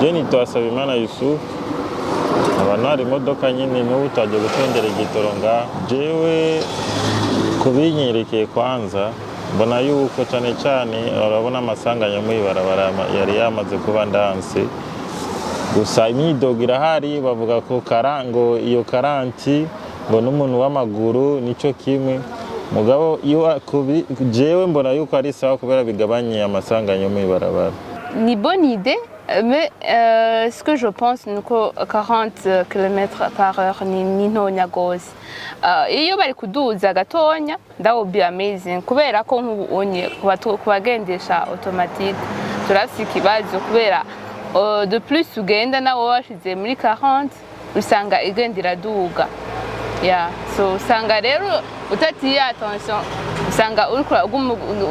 Je nitwa Sabimana Yusuf. Abantu hari imodoka nyine n'ubu twaje gutondera igitoro nga. Jewe kubinyerekeye kwanza mbona yuko cyane cyane urabona amasanganya mu ibarabara yari yamaze kuba ndanse. Gusa imyidogo irahari bavuga ko karango iyo karanti ngo n'umuntu w'amaguru nico kimwe. Mugabo iyo jewe mbona yuko ari sawa kubera bigabanye amasanganya mu ibarabara. Ni bonne idée, mais ce que je pense c'est que 40 km/h ni ntonya gose. Iyo bari kuduza gatonya that would be amazing kubera ko nk'ubunye kubagendesha automatique turafite ikibazo kubera de plus ugenda nawo washize muri 40 usanga igenda iraduga. Yeah, so usanga rero utatiye attention usanga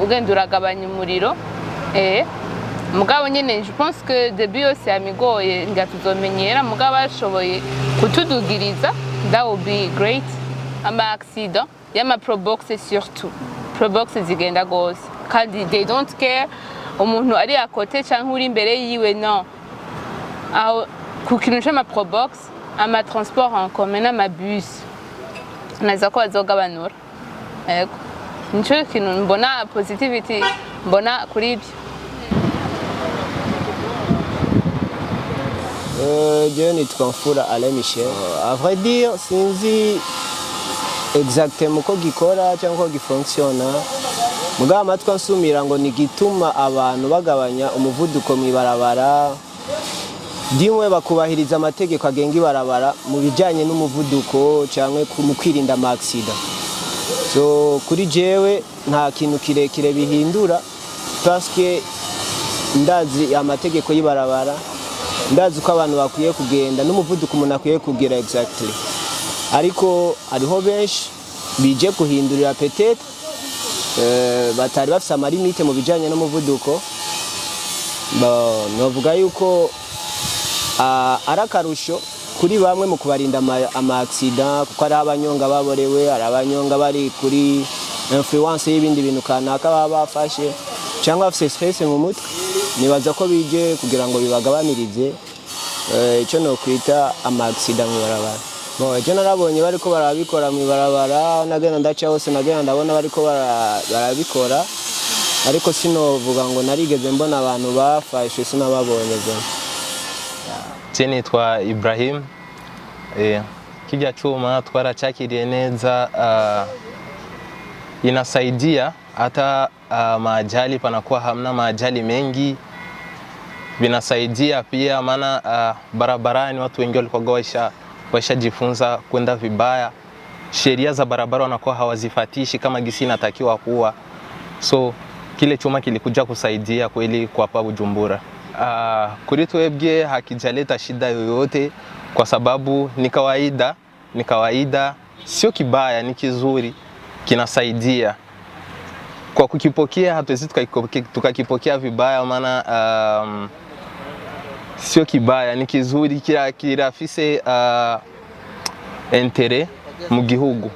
ugenda uragabanya umuriro. Mugabo nyene je pense que début yose amigoye ngatuzomenyera mugabo ashoboye kutudugiriza that would be great. Ama accident yama probox surtout probox zigenda gose kandi they don't care umuntu ari akote canke uri imbere yiwe no aho ku kintu c'ama probox ama transport en commun n'ama bus naza ko bazogabanura yego nico kintu mbona positivity mbona kuri ibyo. Je nitwa Mfura Alain Michel. À vrai dire, sinzi exactement ko gikora cyangwa ko gifunctiona. Mugabo amatwi ansumira ngo ni gituma abantu bagabanya umuvuduko mu ibarabara. Dimwe bakubahiriza amategeko agenga ibarabara mu bijanye n'umuvuduko cyangwa mu kwirinda ama accident. So kuri jewe nta kintu kirekire bihindura parce que ndazi amategeko y'ibarabara. Ndazi ko abantu bakwiye kugenda n'umuvuduko umuntu akwiye kugira exactly. Ariko hariho benshi bije kuhindurira peut-être batari bafite amalimite mu bijanye n'umuvuduko. Novuga yuko arakarusho kuri bamwe mu kubarinda ama accident kuko ari abanyonga baborewe, ari abanyonga bari kuri influence y'ibindi bintu kanaka baba bafashe cyangwa bafite stress mu mutwe. Nibaza ko bije kugira ngo bibagabanirize icyo no kwita ama accident mu barabara. Bo je narabonye bariko barabikora mu barabara nagenda ndaca hose nagenda ndabona bariko barabikora ariko sinovuga ngo narigeze mbona abantu bafashe sinababonye je. Je nitwa Ibrahim. Kijya chuma twarachakiriye neza inasaidia hata maajali panakuwa hamna maajali mengi. Vinasaidia pia maana barabarani watu wengi walikuwa washajifunza kwenda vibaya. Sheria za barabara wanakuwa hawazifatishi kama gisi inatakiwa kuwa. So kile chuma kilikuja kusaidia kweli kwa hapa Bujumbura. Kuri twebwe hakijaleta shida yoyote kwa sababu ni kawaida, sio kibaya, ni kizuri, kinasaidia. Kwa kukipokea hatuwezi tukakipokea vibaya maana sio kibaya, ni kizuri, kirafise entere mu gihugu.